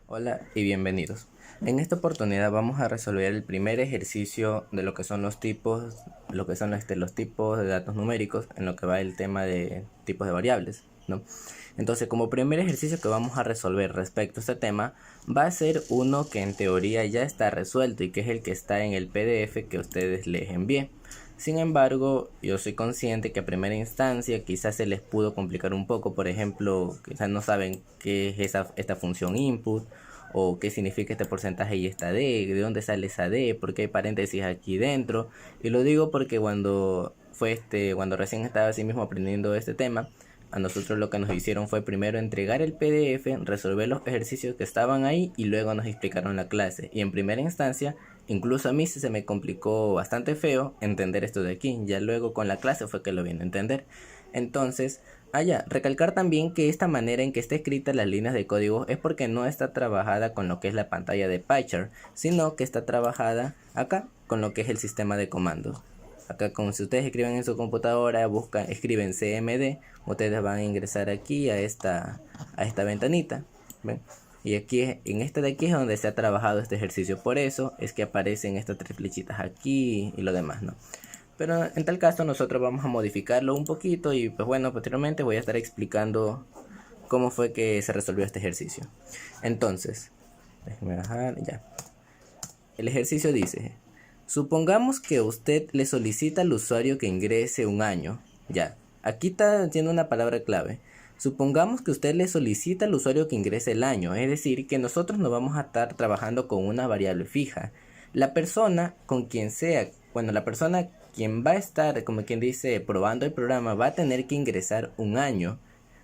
Hola y bienvenidos. En esta oportunidad vamos a resolver el primer ejercicio de lo que son los tipos, los tipos de datos numéricos en lo que va el tema de tipos de variables, ¿no? Entonces, como primer ejercicio que vamos a resolver respecto a este tema, va a ser uno que en teoría ya está resuelto y que es el que está en el PDF que ustedes les envié. Sin embargo, yo soy consciente que a primera instancia quizás se les pudo complicar un poco. Por ejemplo, quizás no saben qué es esta función input, o qué significa este porcentaje y esta D, de dónde sale esa D, por qué hay paréntesis aquí dentro. Y lo digo porque cuando recién estaba así mismo aprendiendo este tema, a nosotros lo que nos hicieron fue primero entregar el PDF, resolver los ejercicios que estaban ahí y luego nos explicaron la clase. Y en primera instancia, incluso a mí se me complicó bastante feo entender esto de aquí. Ya luego con la clase fue que lo vine a entender. Entonces, recalcar también que esta manera en que está escrita las líneas de código es porque no está trabajada con lo que es la pantalla de PyChart, sino que está trabajada acá con lo que es el sistema de comandos. Acá, como si ustedes escriben en su computadora, escriben CMD, ustedes van a ingresar aquí a esta ventanita, ¿ven? Y aquí, en esta de aquí es donde se ha trabajado este ejercicio. Por eso es que aparecen estas tres flechitas aquí y lo demás, ¿no? Pero en tal caso nosotros vamos a modificarlo un poquito y pues bueno, posteriormente voy a estar explicando cómo fue que se resolvió este ejercicio. Entonces, déjenme bajar ya. El ejercicio dice: supongamos que usted le solicita al usuario que ingrese un año. Ya, aquí está haciendo una palabra clave. Supongamos que usted le solicita al usuario que ingrese el año, es decir, que nosotros no vamos a estar trabajando con una variable fija. La persona con quien sea, la persona quien va a estar, como quien dice, probando el programa, va a tener que ingresar un año.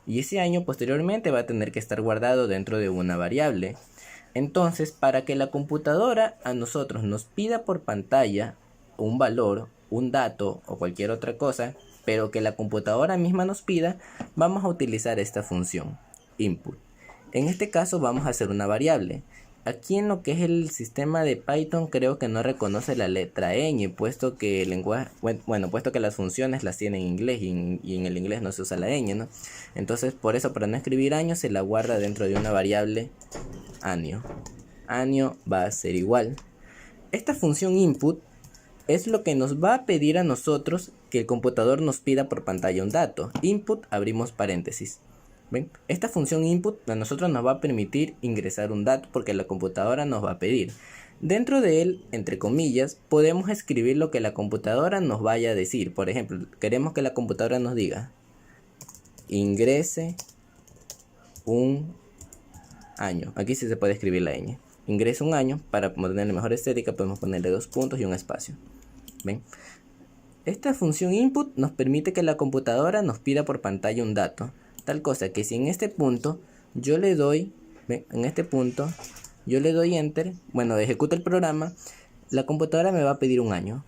Y ese año posteriormente va a tener que estar guardado dentro de una variable. Entonces, para que la computadora a nosotros nos pida por pantalla un valor, un dato o cualquier otra cosa, pero que la computadora misma nos pida, vamos a utilizar esta función, input. En este caso vamos a hacer una variable. Aquí en lo que es el sistema de Python creo que no reconoce la letra ñ, puesto que el lenguaje, puesto que las funciones las tiene en inglés y en el inglés no se usa la ñ, ¿no? Entonces, por eso, para no escribir año, se la guarda dentro de una variable año. Año va a ser igual. Esta función input es lo que nos va a pedir a nosotros que el computador nos pida por pantalla un dato. Input, abrimos paréntesis. ¿Ven? Esta función input a nosotros nos va a permitir ingresar un dato porque la computadora nos va a pedir. Dentro de él, entre comillas, podemos escribir lo que la computadora nos vaya a decir. Por ejemplo, queremos que la computadora nos diga: ingrese un año. Aquí sí se puede escribir la ñ. Ingresa un año. Para ponerle mejor estética podemos ponerle dos puntos y un espacio. ¿Ven? Esta función input nos permite que la computadora nos pida por pantalla un dato. Tal cosa que si en este punto yo le doy, ¿ven? En este punto yo le doy enter, ejecuto el programa, la computadora me va a pedir un año.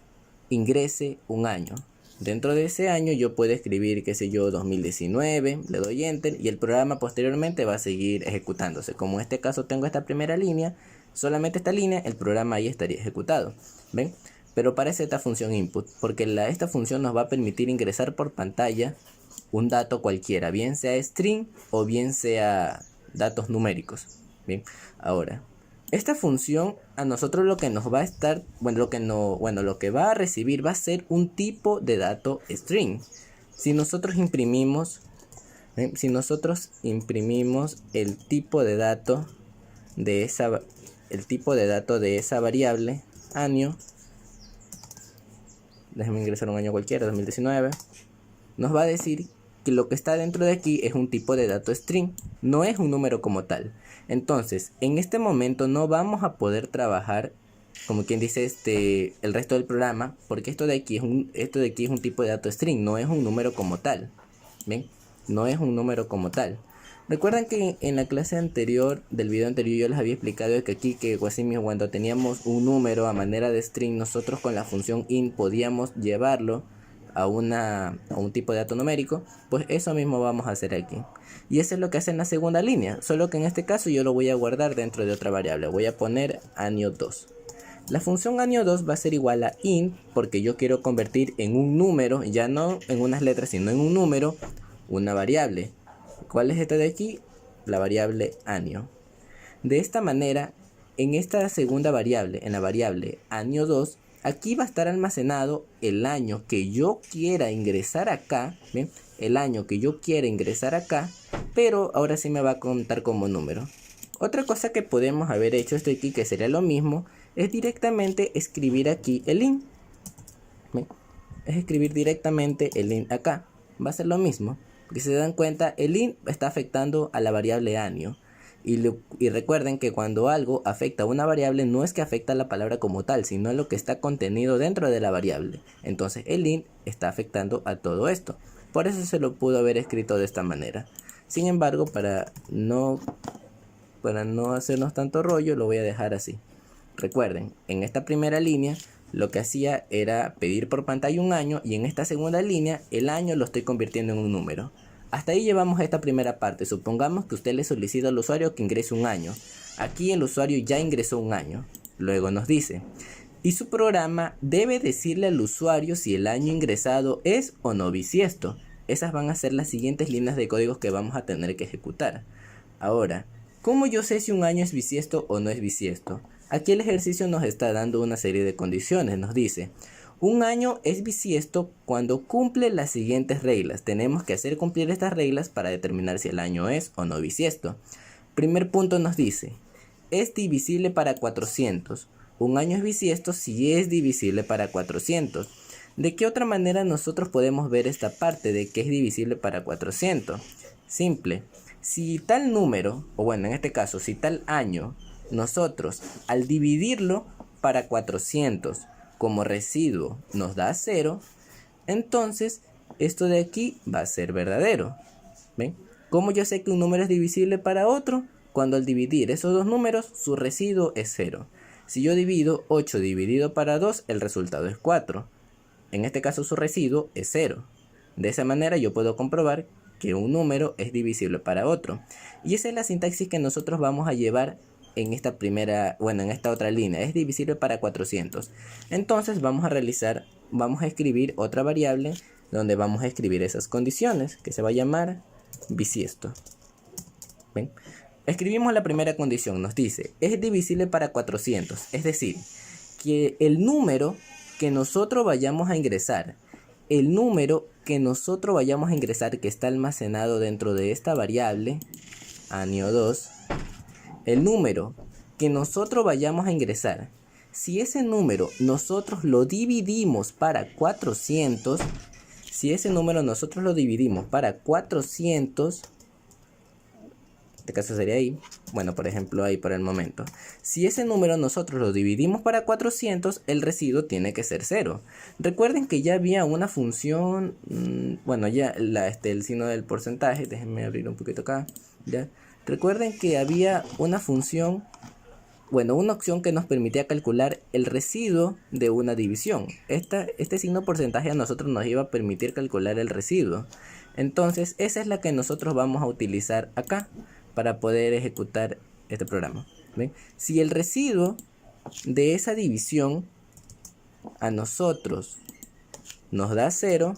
Ingrese un año. Dentro de ese año yo puedo escribir, qué sé yo, 2019, le doy enter y el programa posteriormente va a seguir ejecutándose. Como en este caso tengo esta primera línea, solamente esta línea, el programa ahí estaría ejecutado. ¿Ven? Pero para esta función input, porque esta función nos va a permitir ingresar por pantalla un dato cualquiera, bien sea string o bien sea datos numéricos. Bien, ahora, esta función a nosotros lo que nos va a estar, lo que va a recibir va a ser un tipo de dato string. Si nosotros imprimimos, el tipo de dato de esa variable año, déjame ingresar un año cualquiera, 2019, nos va a decir que lo que está dentro de aquí es un tipo de dato string, no es un número como tal. Entonces, en este momento no vamos a poder trabajar, como quien dice, el resto del programa, porque esto de aquí es un tipo de dato string, no es un número como tal. ¿Ven? No es un número como tal. Recuerdan que en la clase anterior, del video anterior, yo les había explicado que aquí, cuando teníamos un número a manera de string, nosotros con la función int podíamos llevarlo a un tipo de dato numérico. Pues eso mismo vamos a hacer aquí. Y eso es lo que hace en la segunda línea, solo que en este caso yo lo voy a guardar dentro de otra variable. Voy a poner año 2. La función año 2 va a ser igual a int, porque yo quiero convertir en un número, ya no en unas letras, sino en un número, una variable. ¿Cuál es esta de aquí? La variable año. De esta manera, en esta segunda variable, en la variable año 2, aquí va a estar almacenado el año que yo quiera ingresar acá, ¿bien? El año que yo quiera ingresar acá, pero ahora sí me va a contar como número. Otra cosa que podemos haber hecho esto aquí, que sería lo mismo, es directamente escribir aquí el int. ¿Bien? Es escribir directamente el int acá. Va a ser lo mismo, porque si se dan cuenta, el int está afectando a la variable año. Y recuerden que cuando algo afecta a una variable, no es que afecta a la palabra como tal, sino a lo que está contenido dentro de la variable. Entonces el int está afectando a todo esto. Por eso se lo pudo haber escrito de esta manera. Sin embargo, para no hacernos tanto rollo, lo voy a dejar así. Recuerden, en esta primera línea lo que hacía era pedir por pantalla un año, y en esta segunda línea el año lo estoy convirtiendo en un número. Hasta ahí llevamos esta primera parte. Supongamos que usted le solicita al usuario que ingrese un año. Aquí el usuario ya ingresó un año. Luego nos dice, y su programa debe decirle al usuario si el año ingresado es o no bisiesto. Esas van a ser las siguientes líneas de códigos que vamos a tener que ejecutar. Ahora, ¿cómo yo sé si un año es bisiesto o no es bisiesto? Aquí el ejercicio nos está dando una serie de condiciones. Nos dice, un año es bisiesto cuando cumple las siguientes reglas. Tenemos que hacer cumplir estas reglas para determinar si el año es o no bisiesto. Primer punto nos dice, es divisible para 400. Un año es bisiesto si es divisible para 400. ¿De qué otra manera nosotros podemos ver esta parte de que es divisible para 400? Simple. Si tal número, o bueno, en este caso, si tal año, nosotros al dividirlo para 400 como residuo nos da 0, entonces esto de aquí va a ser verdadero. ¿Ven? ¿Cómo yo sé que un número es divisible para otro? Cuando al dividir esos dos números, su residuo es 0. Si yo divido 8 dividido para 2, el resultado es 4. En este caso su residuo es 0. De esa manera yo puedo comprobar que un número es divisible para otro. Y esa es la sintaxis que nosotros vamos a llevar en esta en esta otra línea. Es divisible para 400. Entonces vamos a escribir otra variable donde vamos a escribir esas condiciones, que se va a llamar bisiesto. ¿Ven? Escribimos la primera condición. Nos dice, es divisible para 400. Es decir, que el número que nosotros vayamos a ingresar, que está almacenado dentro de esta variable, año 2, el número que nosotros vayamos a ingresar, si ese número nosotros lo dividimos para 400, este caso sería ahí, bueno, por ejemplo ahí por el momento. Si ese número nosotros lo dividimos para 400, el residuo tiene que ser 0. Recuerden que ya había una función, bueno, ya el signo del porcentaje, déjenme abrir un poquito acá, ya. Recuerden que había una función, bueno, una opción que nos permitía calcular el residuo de una división. Este signo porcentaje a nosotros nos iba a permitir calcular el residuo. Entonces, esa es la que nosotros vamos a utilizar acá para poder ejecutar este programa. ¿Ven? Si el residuo de esa división a nosotros nos da 0,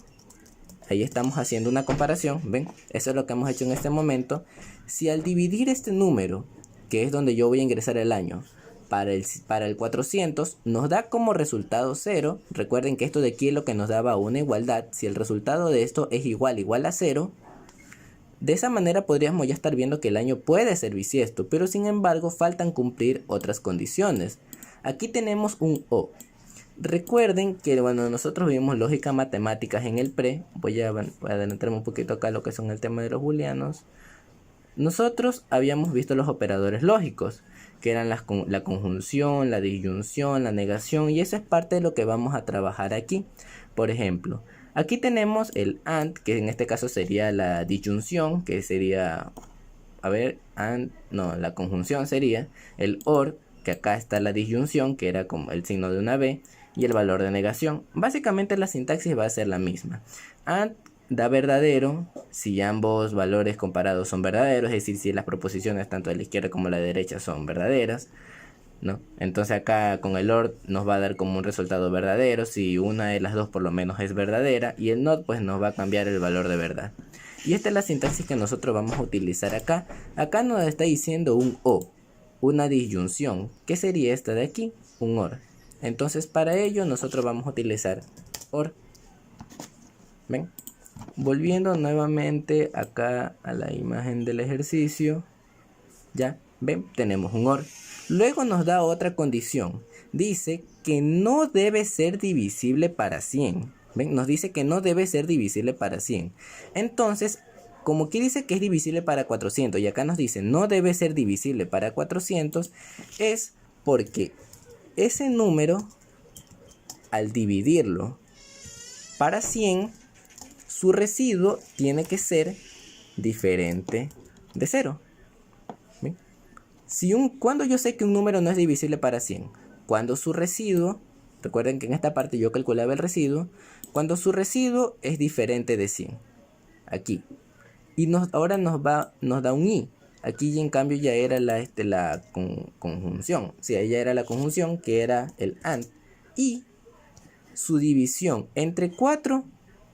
ahí estamos haciendo una comparación, ¿ven? Eso es lo que hemos hecho en este momento. Si al dividir este número, que es donde yo voy a ingresar el año, para el 400, nos da como resultado 0. Recuerden que esto de aquí es lo que nos daba una igualdad. Si el resultado de esto es igual a 0, de esa manera podríamos ya estar viendo que el año puede ser bisiesto, pero sin embargo faltan cumplir otras condiciones. Aquí tenemos un O. Recuerden que bueno, nosotros vimos lógica matemáticas en el pre. Voy a adelantarme un poquito acá lo que son el tema de los booleanos. Nosotros habíamos visto los operadores lógicos, que eran la conjunción, la disyunción, la negación, y eso es parte de lo que vamos a trabajar aquí. Por ejemplo, aquí tenemos el AND, que en este caso sería la disyunción, que sería, la conjunción sería el OR, que acá está la disyunción, que era como el signo de una B, y el valor de negación. Básicamente la sintaxis va a ser la misma. AND da verdadero si ambos valores comparados son verdaderos, es decir, si las proposiciones tanto de la izquierda como de la derecha son verdaderas, ¿no? Entonces acá con el OR nos va a dar como un resultado verdadero si una de las dos por lo menos es verdadera, y el NOT pues nos va a cambiar el valor de verdad. Y esta es la sintaxis que nosotros vamos a utilizar acá. Acá nos está diciendo un O. una disyunción. ¿Qué sería esta de aquí? Un OR. Entonces para ello nosotros vamos a utilizar OR. ¿Ven? Volviendo nuevamente acá a la imagen del ejercicio. Ya, ven, tenemos un OR. Luego nos da otra condición. Dice que no debe ser divisible para 100. ¿Ven? Nos dice que no debe ser divisible para 100. Entonces, como aquí dice que es divisible para 400 y acá nos dice no debe ser divisible para 400, es porque ese número, al dividirlo para 100, su residuo tiene que ser diferente de 0. Cuando yo sé que un número no es divisible para 100, cuando su residuo, recuerden que en esta parte yo calculaba el residuo, cuando su residuo es diferente de 100, aquí, y ahora nos da un i, aquí en cambio ya era la conjunción, ahí ya era la conjunción que era el AND, y su división entre 4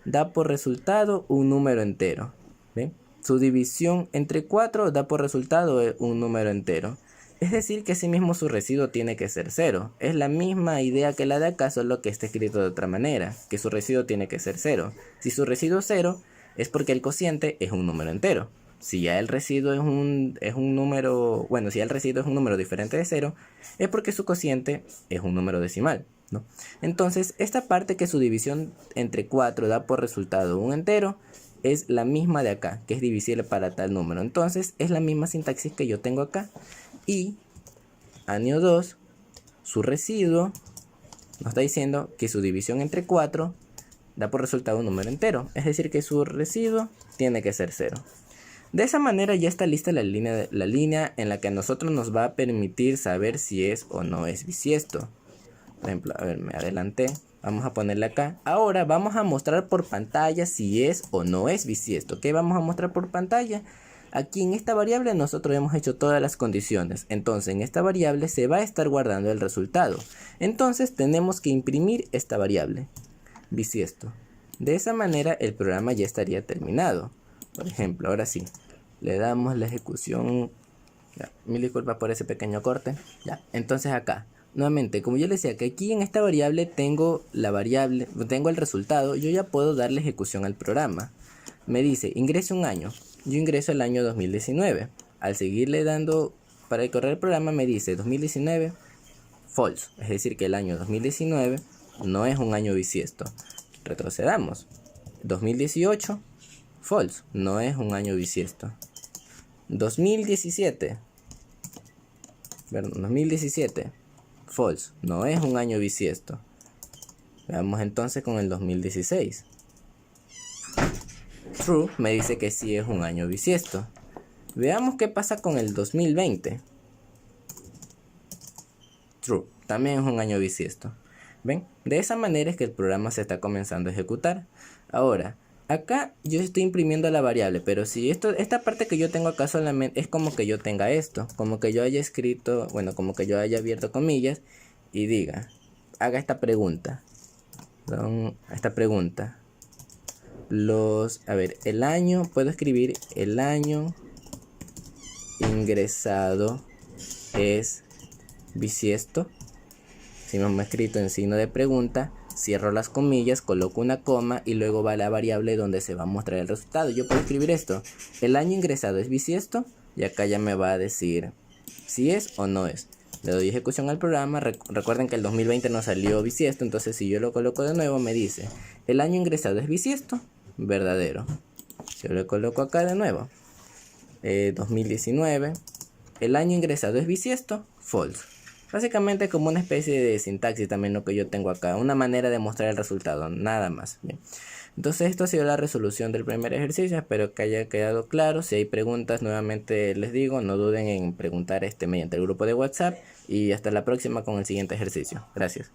da por resultado un número entero, ¿ven? Su división entre 4 da por resultado un número entero. Es decir que asimismo su residuo tiene que ser 0. Es la misma idea que la de acá, solo que está escrito de otra manera. Que su residuo tiene que ser 0. Si su residuo es 0, es porque el cociente es un número entero. Si ya el residuo es un número... Bueno, si ya el residuo es un número diferente de 0, es porque su cociente es un número decimal, ¿no? Entonces, esta parte que su división entre 4 da por resultado un entero, es la misma de acá, que es divisible para tal número. Entonces es la misma sintaxis que yo tengo acá. Y año 2, su residuo nos está diciendo que su división entre 4 da por resultado un número entero. Es decir que su residuo tiene que ser 0. De esa manera ya está lista la línea en la que a nosotros nos va a permitir saber si es o no es bisiesto. Por ejemplo, a ver, me adelanté. Vamos a ponerle acá. Ahora vamos a mostrar por pantalla si es o no es bisiesto. ¿Qué vamos a mostrar por pantalla? Aquí en esta variable nosotros hemos hecho todas las condiciones. Entonces en esta variable se va a estar guardando el resultado. Entonces tenemos que imprimir esta variable, bisiesto. De esa manera el programa ya estaría terminado. Por ejemplo, ahora sí, le damos la ejecución. Ya, mil disculpas por ese pequeño corte. Ya, entonces acá. Nuevamente, como yo les decía que aquí en esta variable tengo el resultado, yo ya puedo darle ejecución al programa. Me dice, ingrese un año. Yo ingreso el año 2019. Al seguirle dando para correr el programa me dice 2019 false. Es decir que el año 2019 no es un año bisiesto. Retrocedamos. 2018 false. No es un año bisiesto. 2017 false, no es un año bisiesto. Veamos entonces con el 2016. True, me dice que sí es un año bisiesto. Veamos qué pasa con el 2020. True, también es un año bisiesto. ¿Ven? De esa manera es que el programa se está comenzando a ejecutar. Ahora, acá yo estoy imprimiendo la variable, pero si esta parte que yo tengo acá solamente es como que yo tenga esto, como que yo haya escrito, bueno, como que yo haya abierto comillas y diga, haga esta pregunta. A ver, el año, puedo escribir el año ingresado es bisiesto. Si me ha escrito en signo de pregunta, cierro las comillas, coloco una coma y luego va la variable donde se va a mostrar el resultado. Yo puedo escribir esto, el año ingresado es bisiesto, y acá ya me va a decir si es o no es. Le doy ejecución al programa. Recuerden que el 2020 no salió bisiesto, entonces si yo lo coloco de nuevo me dice el año ingresado es bisiesto, verdadero. Yo le coloco acá de nuevo 2019, el año ingresado es bisiesto, false. Básicamente como una especie de sintaxis también lo que yo tengo acá, una manera de mostrar el resultado, nada más. Bien. Entonces esto ha sido la resolución del primer ejercicio, espero que haya quedado claro. Si hay preguntas, nuevamente les digo, no duden en preguntar mediante el grupo de WhatsApp, y hasta la próxima con el siguiente ejercicio. Gracias.